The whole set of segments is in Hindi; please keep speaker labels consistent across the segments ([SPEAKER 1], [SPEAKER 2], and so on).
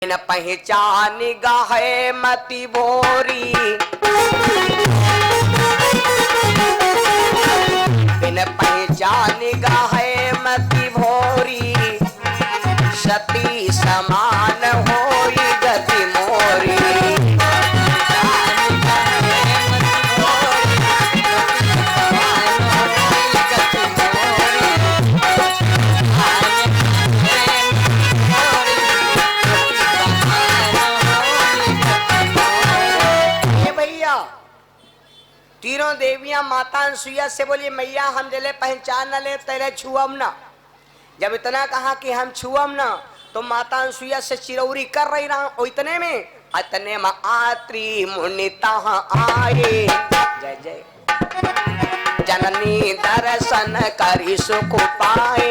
[SPEAKER 1] बिन पहचान गाहे मति भोरी, बिन पहचान गाहे मति भोरी, सती समान होई गति मोरी। तीनों देवियां माता अनसुईया से बोली मैया हम जले पहचान न ले तेरे छुअम ना। जब इतना कहा कि हम छुअम ना तो माता अनसुईया से चिरौरी कर रही रहा। इतने में आत्री मुनिता आए, जय जय जननी दर्शन करी सुख पाए।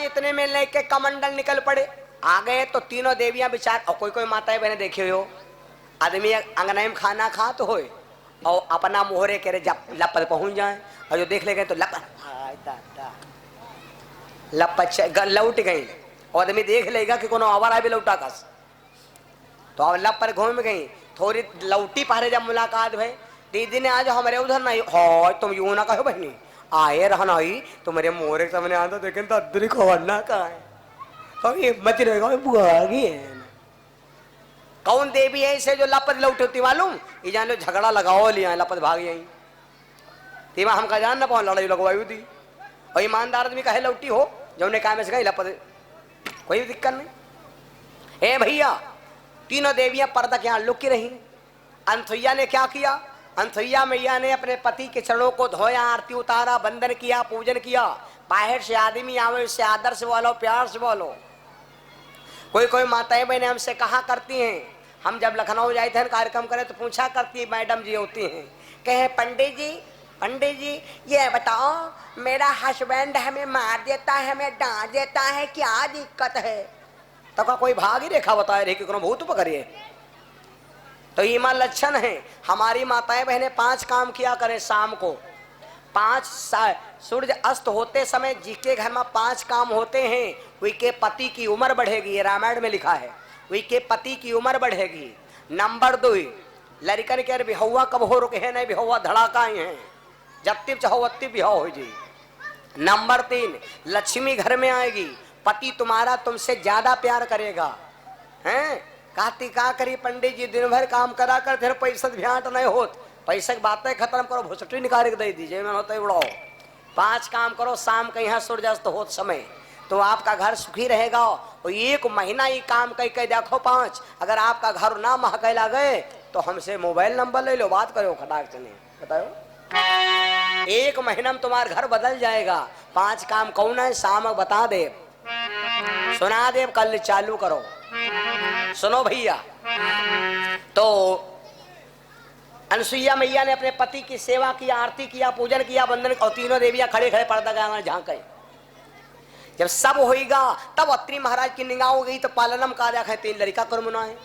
[SPEAKER 1] इतने में लेके कमंडल निकल पड़े। आ गए तो तीनों देवियां विचार, और कोई कोई माताएं बहने देखे हो आदमी अंगना में खाना खा तो होए और अपना मोहरे के लपत पहुंच जाए और जो देख ले गए तो लपत लौट गई। और आदमी देख लेगा कि कोनो आवारा भी लौटा कस तो अब लप पर घूम गई। थोड़ी लौटी पहरे जब मुलाकात भई दीदी ने आज हमारे उधर नहीं हो, तुम यूं ना कहो बहनी आए रहना ही तुम्हारे मोरे सामने आता देखे तो अदरी खोलना कहा है तो मत रहेगा बुआ गई है। कौन देवी है इसे जो लपत लौट होती मालूम? ये जान लो झगड़ा लगाओ लिया लपत भाग यही तीमा हमका जान ना पाओ लड़ाई लगवाई थी। और ईमानदार आदमी कहे लौटी हो जो उन्हें कहा में से गई लपत कोई भी दिक्कत नहीं। ए भैया तीनों देवियां पर्दा के यहाँ लुकी रही। अनसुईया ने क्या किया? अनसुईया मैया ने अपने पति के चरणों को धोया, आरती उतारा, वंदन किया, पूजन किया। बाहर से आदमी आवे उससे आदर से बोलो, प्यार से बोलो। कोई कोई माताएं बहनें हमसे कहा करती हैं, हम जब लखनऊ जाए थे कार्यक्रम करें तो पूछा करती मैडम जी होती हैं, कहे पंडित जी ये बताओ मेरा हस्बैंड हमें मार देता है, हमें डांट देता है, क्या दिक्कत है? तो का कोई भाग ही रेखा बताए रहे कि कोनो भूत पकड़िए। तो ईमा लक्षण है। हमारी माताएं बहनें 5 काम किया करें शाम को। 5 सूर्य अस्त होते समय जिसके घर में 5 काम होते हैं वे के पति की उम्र बढ़ेगी। ये रामायण में लिखा है, वे के पति की उम्र बढ़ेगी। नंबर 2 लड़कन के बिहौवा कब हो रुके है नहीं, बिहौवा धड़ाका ही है, जब तिप चाहो वत्ती बिहाव हो जी। नंबर 3 लक्ष्मी घर में आएगी, पति तुम्हारा तुमसे ज्यादा प्यार करेगा। हैं कहती का करी पंडित जी दिन भर काम करा कर फिर पैसा भेंट नहीं होत, पैसा की बातें खत्म करो, भुसटी निकाल के दे दीजिए मैं होता उड़ाओ। 5 काम करो शाम के यहाँ सूर्यास्त होत समय तो आपका घर सुखी रहेगा। और 1 महीना ही काम करके देखो 5, अगर आपका घर ना महकैला गए तो हमसे मोबाइल नंबर ले लो, बात करो खटाक से नहीं बताओ। 1 महीना में तुम्हारा घर बदल जाएगा। 5 काम कौन है शाम बता दे, सुना दे, कल चालू करो। सुनो भैया, तो अनसुईया मैया ने अपने पति की सेवा किया, आरती किया, पूजन किया, वंदन, और तीनों देवियां खड़े खड़े पर्दा का झांके। जब सब होएगा तब अत्रि महाराज की निगाह हो गई तो पालनम कार्य है 3 लड़का कुरमुना है।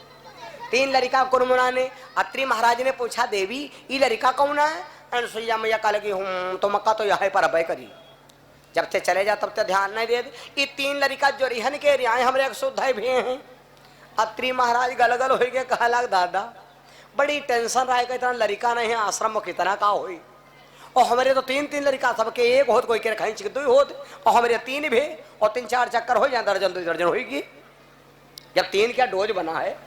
[SPEAKER 1] 3 लड़का कुरमुना ने अत्रि महाराज ने पूछा देवी ये लड़का कौन है? अनसुईया मैया कहा लगी तो मक्का तो यहाँ पर अभय करी, जब से चले जा तब तक ध्यान नहीं दे। ये 3 लड़का जो रिहन के रियाए हमारे एक शुद्ध भी हैं। अत्रि महाराज गलगल हो गए, कहा लग दादा बड़ी टेंशन रहा है, इतना लड़का नहीं है आश्रम में कितना का हुई। और हमारे तो 3 लड़का सबके एक होत, कोई के कहीं 2 होत, और हमारे 3 भी और 3-4 चक्कर हो जाए, दर्जन 2 दर्जन होगी। जब 3 क्या डोज बना है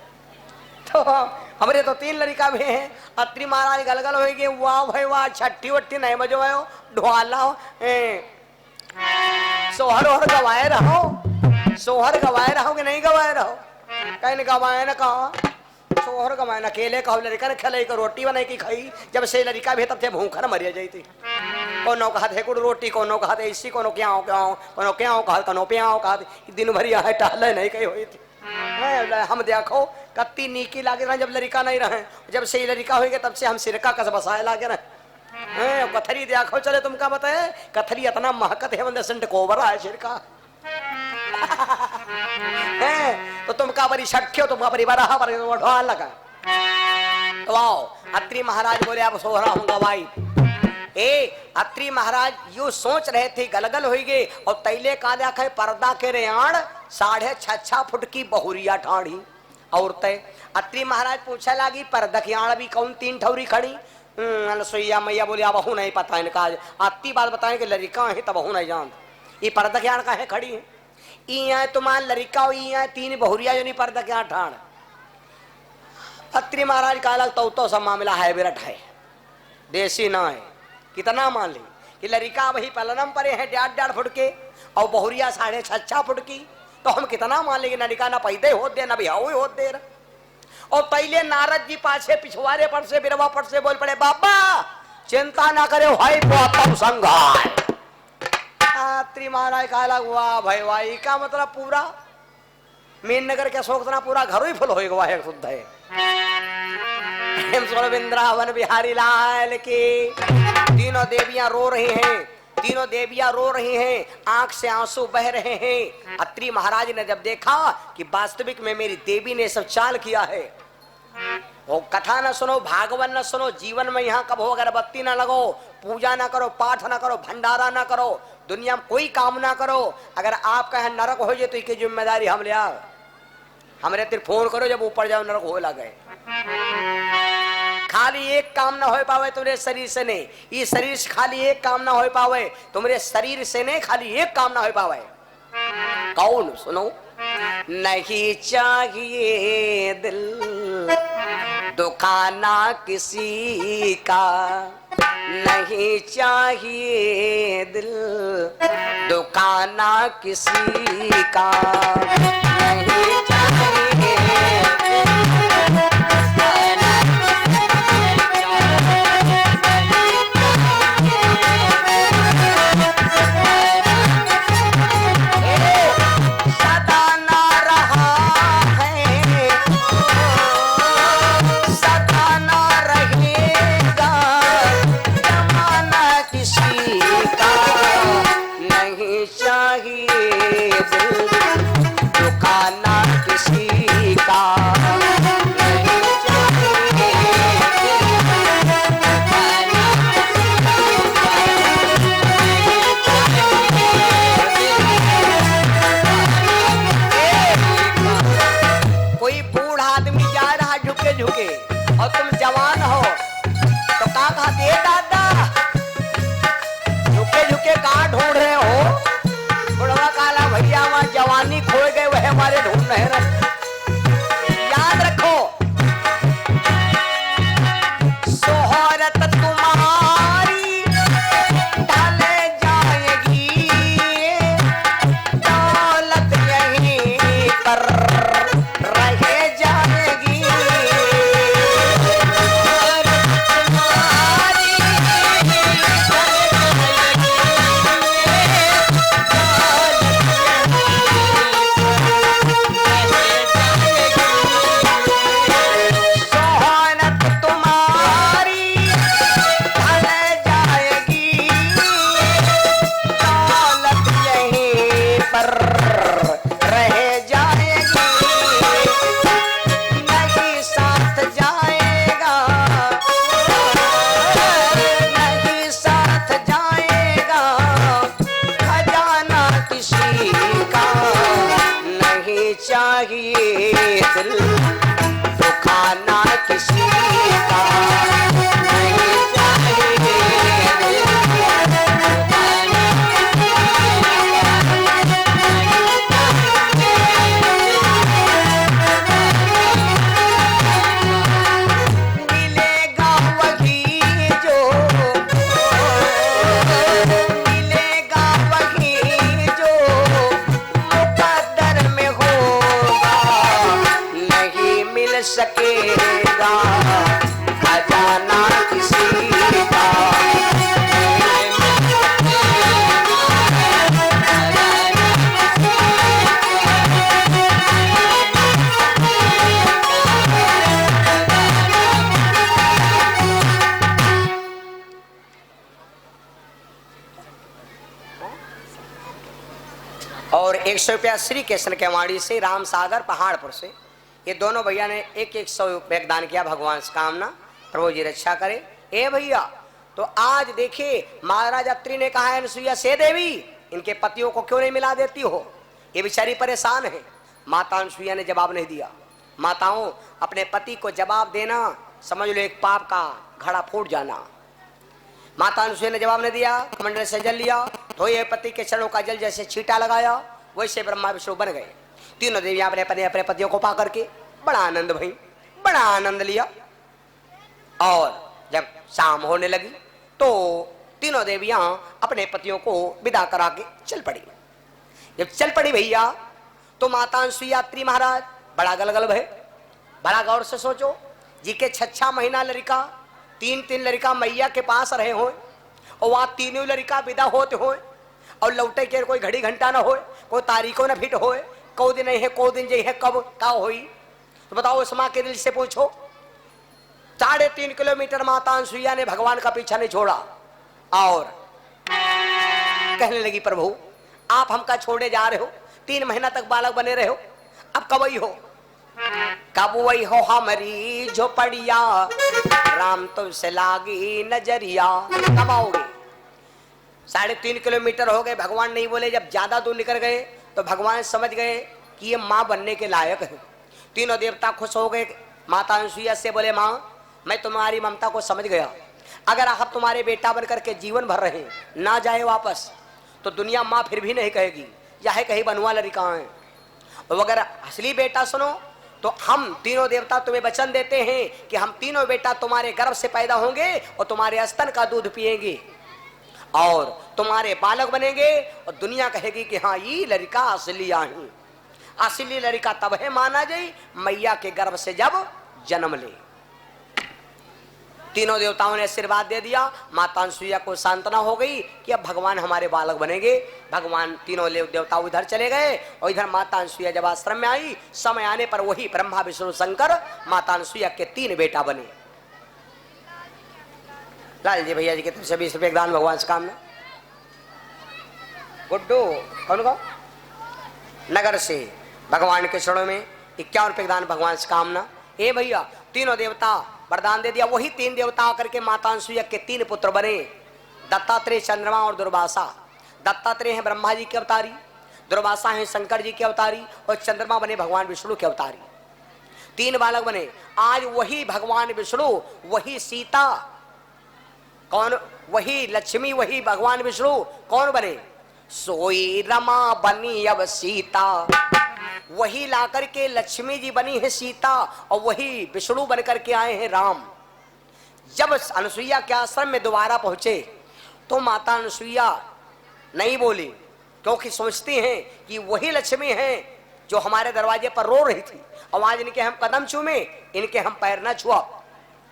[SPEAKER 1] तो हमारे तो 3 लड़का भी हैं। अत्रि महाराज गलगल हो गए, वाह भाई वाह, छठी वट्टी नहीं बजो आयो, ढोला सोहर ओहर गवाए रहो, सोहर गवाए रहो कि नहीं गवाए रहो? कहीं गवाए ना कहा सोहर गवाए ना, अकेले कहो लड़का ने खेले को रोटी बनाई की खाई। जब से लड़का भी तब थे भूखा मरिया जाती। कोनो कहा थे कुछ रोटी, कोनो कहा थे इसी, कोनो क्या कोनो क्या कहा, कोनो प्याओ कहा दिन भर यहाँ टहले नहीं कही हुई थी। हम देखो कत्ती नीकी लागे रहे जब लड़का नहीं रहे, जब से लड़का हो गया तब से हम सिरका कस बसाए लागे रहे। कथरी देखो चले तुमका बताए, कथरी इतना महकत है बंदे संट कोबरा है सिरका। तो तुम का बरी छठ्यो तुम का बरी बरा पर ढोल लगा बतवाओ। अत्रि महाराज बोले अब सो रहा हूँ गवाई। अत्रि महाराज यू सोच रहे थे गलगल हो गए और तैले का देखा पर्दा के रेयाण 6.5 फुट की बहुरिया ठाड़ी औरतें। अत्रि महाराज पूछा लगी पर्दा की आड़ भी कौन 3 ठौरी खड़ी। सोइया मैया बोली अब नहीं पता इनका आती बात बताएं कि लड़का है तब नहीं जान ये पर्दा की आड़ का है खड़ी है ई तुम्हार लड़का हो 3 बहुरिया जो नहीं पर्दा की आड़ ठाड़। अत्रि महाराज का अलग तो सब मामला है बिरट है देसी ना है कितना मान ली कि लड़का वही पलनम परे है 1.5 फुट के और बहुरिया 6.5 फुट की तो हम कितना मान लेंगे लड़का ना पैदे होत दे ना बिहाऊ होत दे। और पहले नारद जी पाछे पिछवाड़े पर से बिरवा पर से बोल पड़े बाबा चिंता ना करे भाई गौतम संघाय। अत्रि महाराज का अलग हुआ भाई भाई का मतलब पूरा मीन नगर के सोचना पूरा घर ही फुल होगा है शुद्ध है। वृंदावन बिहारी लाल की तीनों देवियां रो रही हैं तीनों देवियां रो रही हैं आंख से आंसू बह रहे हैं। अत्रि महाराज ने जब देखा कि वास्तविक में मेरी देवी ने सब चाल किया है वो कथा न सुनो भागवत न सुनो जीवन में यहाँ कब हो अगरबत्ती ना लगो पूजा ना करो पाठ ना करो भंडारा ना करो दुनिया में कोई काम ना करो। अगर आपका यहाँ नरक हो जाए तो इसकी जिम्मेदारी हम ले आओ हमरे तेरे फोन करो जब ऊपर जाओ नरक हो लगे। खाली एक काम ना हो पावे तुम्हारे शरीर से नहीं ये शरीर से खाली एक काम ना हो पावे तुम्हारे शरीर से नहीं खाली एक काम ना हो पावे। कौन सुनो नहीं चाहिए दिल दुखाना किसी का नहीं चाहिए दिल दुखाना किसी का नहीं चाहिए जवानी खोए गए वह हमारे ढूंढ रहे याद रखो शोहरत तुम्हारी ढले जाएगी दौलत यहीं पर रह जाएगी चाहिए दिल दुखाना किसी का नहीं चाहिए दिल दुखाना मिलेगा वही जो मिलेगा वही जो मुकद्दर में मिल सकेगा खजाना किसी का और 100 रुपया श्री कृष्ण के वाणी से राम सागर पहाड़पुर से ये दोनों भैया ने 1-1 100 रुपये दान किया भगवान से कामना। प्रभु जी रक्षा करे। ए भैया, तो आज देखिए महाराज अत्रि ने कहा अनुसुईया से देवी इनके पतियों को क्यों नहीं मिला देती हो, ये बेचारी परेशान है। माता अनुसुईया ने जवाब नहीं दिया। माताओं, अपने पति को जवाब देना समझ लो एक पाप का घड़ा फूट जाना। माता अनुसुईया ने जवाब नहीं दिया, कमंडल से जल लिया, धोए पति के चरणों का जल जैसे छींटा लगाया, वैसे ब्रह्मा विष्णु बन गए। तीनों देवियां अपने पतियों को पा करके बड़ा आनंद भई, बड़ा आनंद लिया। और जब शाम होने लगी तो तीनों देवियां अपने पतियों को विदा करा के चल पड़ी। जब चल पड़ी भैया तो माता अनुसुईया अत्रि महाराज बड़ा गलगल भय। बड़ा गौर से सोचो, जी के 6 महीना लड़का 3 लड़का मैया के पास रहे हो और वहाँ तीनों लड़का विदा होते हो और लौटे के कोई घड़ी घंटा ना हो, कोई तारीखों न फिट हो, को दिन है को दिन जई है कब का होई। तो बताओ उस माँ के दिल से पूछो। 3.5 किलोमीटर माता अनुसुईया ने भगवान का पीछा नहीं छोड़ा और कहने लगी प्रभु आप हमका छोड़े जा रहे हो, 3 महीना तक बालक बने रहे हो, अब कब वही हो, कब वही हो हमारी झोपड़िया, राम तुमसे लागी नजरिया, कब आओगे। 3.5 किलोमीटर हो गए, भगवान नहीं बोले। जब ज्यादा दूर निकल गए तो भगवान समझ गए कि ये माँ बनने के लायक है। तीनों देवता खुश हो गए। माता अनुसुईया से बोले माँ मैं तुम्हारी ममता को समझ गया, अगर आप तुम्हारे बेटा बनकर के जीवन भर रहे ना जाए वापस तो दुनिया माँ फिर भी नहीं कहेगी चाहे कहीं बनवा लड़का है। और अगर असली बेटा सुनो तो हम तीनों देवता तुम्हें वचन देते हैं कि हम तीनों बेटा तुम्हारे गर्भ से पैदा होंगे और तुम्हारे स्तन का दूध पिएंगे और तुम्हारे बालक बनेंगे और दुनिया कहेगी कि हाँ ये लड़का असली आहे। असली लड़का तब है माना जाए मैया के गर्भ से जब जन्म ले। तीनों देवताओं ने आशीर्वाद दे दिया। माता अनुसुईया को सांत्वना हो गई कि अब भगवान हमारे बालक बनेंगे। भगवान तीनों देवता उधर चले गए और इधर माता अनुसुईया जब आश्रम में आई, समय आने पर वही ब्रह्मा विष्णु शंकर माता अनुसुईया के 3 बेटा बने। लाल जी भैया जी के तरफ से 20 रुपए दान भगवान से काम ना। गुड्डू कौन को नगर से भगवान के चरणों में 51 रुपए दान भगवान से कामना। ए भैया तीनों देवता वरदान दे दिया। वही 3 देवता आकर के माता अनुसुईया के 3 पुत्र बने, दत्तात्रेय, चंद्रमा और दुर्वासा। दत्तात्रेय है ब्रह्मा जी के अवतारी, दुर्वासा है शंकर जी के अवतारी और चंद्रमा बने भगवान विष्णु के अवतारी। 3 बालक बने। आज वही भगवान विष्णु, वही सीता, कौन वही लक्ष्मी, वही भगवान विष्णु कौन बने, सोई रमा बनी अब सीता। वही लाकर के लक्ष्मी जी बनी है सीता और वही विष्णु बनकर के आए हैं राम। जब अनुसुईया के आश्रम में दोबारा पहुंचे तो माता अनुसुईया नहीं बोली, क्योंकि सोचती हैं कि वही लक्ष्मी है जो हमारे दरवाजे पर रो रही थी और आज इनके हम कदम चूमे, इनके हम पैर न छुआ,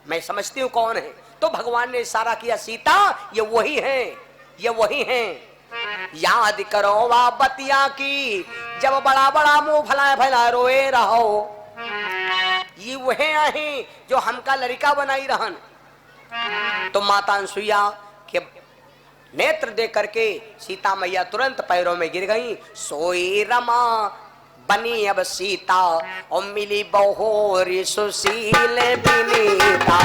[SPEAKER 1] मैं समझती हूँ कौन है। तो भगवान ने इशारा किया, सीता ये वही है, ये वही है। याद करो वा बतिया की जब बड़ा बड़ा मुंह फैलाए फैलाए रोए रहो, ये वह है जो हमका लड़का बनाई रहन। तो माता अनुसुईया के नेत्र देख करके सीता मैया तुरंत पैरों में गिर गई। सोई रमा बनी अब सीता और मिली बहोरी सुशील बिनीता।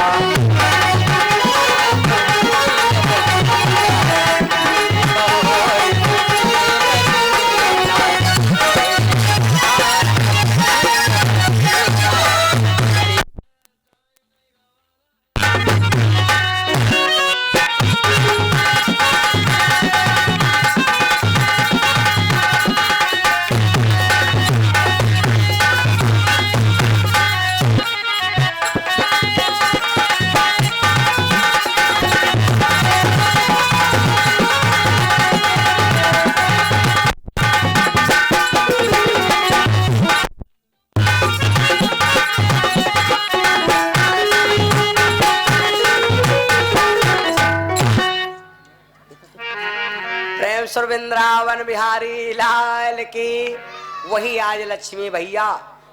[SPEAKER 1] वृंदावन बिहारी लाल की। वही आज लक्ष्मी भैया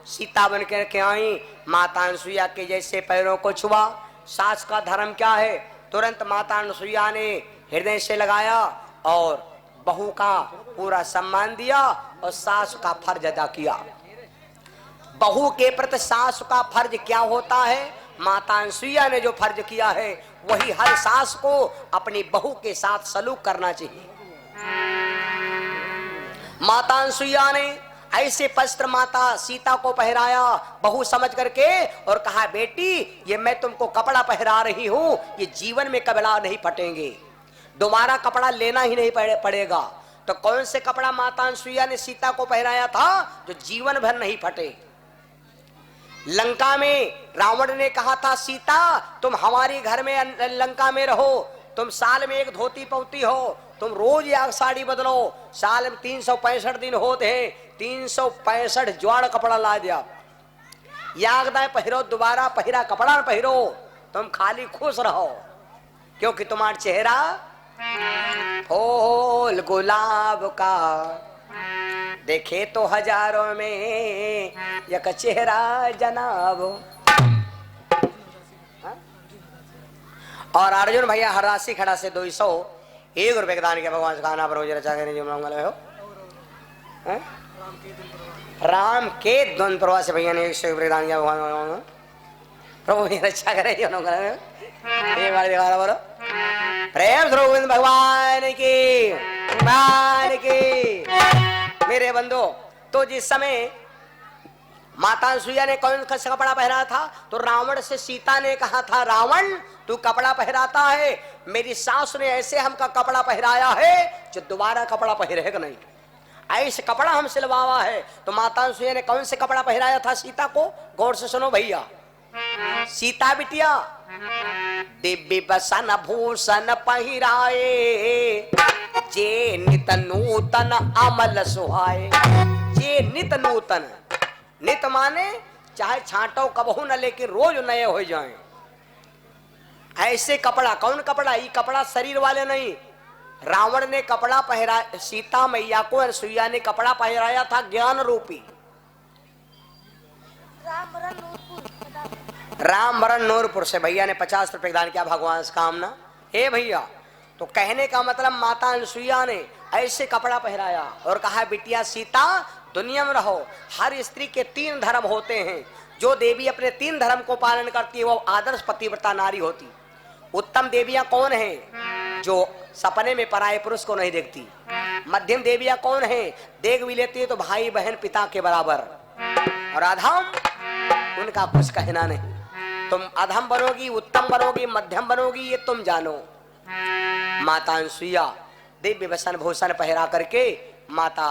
[SPEAKER 1] सीता बन के आई, माता अनुसुईया के जैसे पैरों को छुआ। सास का धर्म क्या है, तुरंत माता अनुसुईया ने हृदय से लगाया और बहू का पूरा सम्मान दिया और सास का फर्ज अदा किया। बहू के प्रति सास का फर्ज क्या होता है माता अनसुईया ने जो फर्ज किया है वही हर सास को अपनी बहू के साथ सलूक करना चाहिए। माता अनसुईया ने ऐसे वस्त्र माता सीता को पहराया बहू समझ करके और कहा, बेटी ये मैं तुमको कपड़ा पहरा रही हूं, ये जीवन में कबला नहीं फटेंगे, दोबारा कपड़ा लेना ही नहीं पड़ेगा। तो कौन से कपड़ा माता अनसुईया ने सीता को पहराया था जो जीवन भर नहीं फटे? लंका में रावण ने कहा था, सीता तुम हमारे घर में लंका में रहो, तुम साल में एक धोती पौती हो, तुम रोज एक साड़ी बदलो, साल में 365 दिन होते हैं, 365 ज्वाड़ कपड़ा ला दिया, यागदाय पहिरो, दोबारा पहिरा कपड़ा न पहिरो, तुम खाली खुश रहो, क्योंकि तुम्हारा चेहरा फूल गुलाब का, देखे तो हजारों में एक चेहरा जनाब। और अर्जुन भैया हर राशि खड़ा से 201 रुपए के दान किया भगवान से खाना पर रोज रचा के जो मंगल हो। राम के द्वंद प्रवास से भैया ने 100 रुपए दान किया भगवान प्रभु मेरी रक्षा करे जो मंगल हो। एक बार दिखा बोलो प्रेम से गोविंद भगवान की मेरे बंधु। तो जिस समय माता अनसुईया ने कौन सा कपड़ा पहना था तो रावण से सीता ने कहा था, रावण तू कपड़ा पहराता है, मेरी सास ने ऐसे हमका कपड़ा पहराया है जो दोबारा कपड़ा पहरेगा नहीं, ऐसे कपड़ा हम सिलवावा है। तो माता अनसुईया ने कौन से कपड़ा पहराया था सीता को? गौर से सुनो भैया। सीता बिटिया दिव्य बसन भूषण पहिराए, जे नित नूतन अमल सुहाए। जे नित नूतन, नित माने चाहे छांटो कबहू न लेकिन रोज नए हो जाएं। ऐसे कपड़ा, कौन कपड़ा? ये कपड़ा शरीर वाले नहीं, रावण ने कपड़ा पहरा सीता मैया को, अनसुईया ने कपड़ा पहराया था ज्ञान रूपी। रामवरण नूरपुर से भैया ने 50 रुपए दान किया भगवान से कामना। हे भैया, तो कहने का मतलब माता अनसुईया ने ऐसे कपड़ा पहराया और कहा, बिटिया सीता दुनिया में रहो, हर स्त्री के 3 धर्म होते हैं, जो देवी अपने 3 धर्म को पालन करती है वो आदर्श पतिव्रता नारी होती। उत्तम देवियां कौन हैं? जो सपने में पराये पुरुष को नहीं देखती। मध्यम देवियां कौन हैं? देख भी लेती है तो भाई बहन पिता के बराबर। और अधम, उनका कुछ कहना नहीं। तुम अधम बनोगी, उत्तम बनोगी, मध्यम बनोगी, ये तुम जानो। माता अनसुईया दिव्य वसन भूषण पहरा करके माता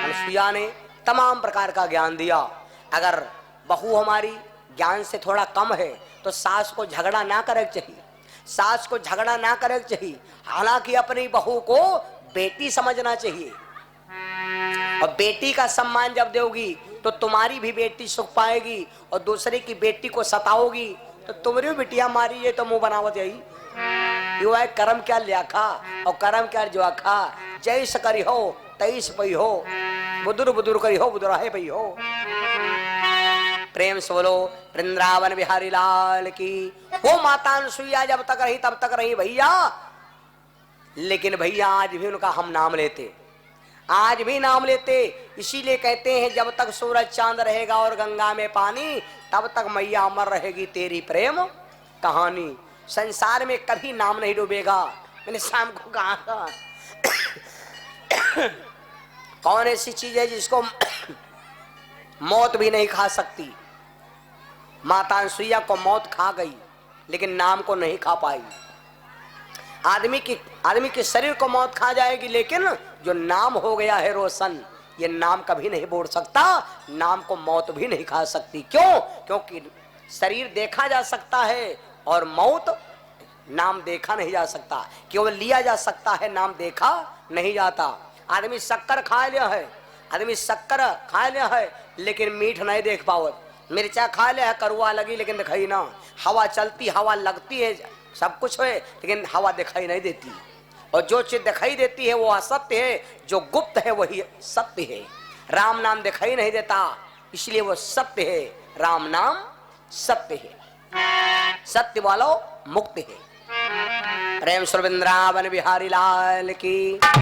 [SPEAKER 1] अनसुईया ने तमाम प्रकार का ज्ञान दिया। अगर बहू हमारी ज्ञान से थोड़ा कम है तो सास को झगड़ा ना करे चाहिए, सास को झगड़ा ना करे चाहिए। हालांकि अपनी बहू को बेटी समझना चाहिए, और बेटी का सम्मान जब दोगी तो तुम्हारी भी बेटी सुख पाएगी, और दूसरे की बेटी को सताओगी तो तुम्हारी बिटिया मारी ये तो मुंह बनावत यही। यो है कर्म क्या ल्याखा और कर्म क्या जो खा, जैस करी हो तैस पई हो, बुदुर बुदुर करी हो बुदुराहे पई हो। प्रेम से बोलो वृंदावन बिहारी लाल की। वो माता अनसुईया जब तक रही तब तक रही भैया, लेकिन भैया आज भी उनका हम नाम लेते, आज भी नाम लेते। इसीलिए कहते हैं जब तक सूरज चांद रहेगा और गंगा में पानी, तब तक मैया अमर रहेगी तेरी प्रेम कहानी। संसार में कभी नाम नहीं डूबेगा। मैंने शाम को कहा था कौन ऐसी चीज है जिसको मौत भी नहीं खा सकती? माता अनसुईया को मौत खा गई लेकिन नाम को नहीं खा पाई। आदमी के शरीर को मौत खा जाएगी, लेकिन जो नाम हो गया है रोशन, ये नाम कभी नहीं बोल सकता, नाम को मौत भी नहीं खा सकती। क्यों? क्योंकि शरीर देखा जा सकता है और मौत नाम देखा नहीं जा सकता। केवल लिया जा सकता है, नाम देखा नहीं जाता। आदमी शक्कर खा लिया है, आदमी शक्कर खा लिया है लेकिन मीठ नहीं देख पावत। मिर्चा खा लिया है, करुआ लगी लेकिन दिखाई ना। हवा चलती, हवा लगती है, सब कुछ है लेकिन हवा दिखाई नहीं देती। और जो चीज दिखाई देती है वो असत्य है, जो गुप्त है वही सत्य है। राम नाम दिखाई नहीं देता इसलिए वो सत्य है। राम नाम सत्य है, सत्य वालो मुक्त है। प्रेम सुर वृंदावन बिहारी लाल की।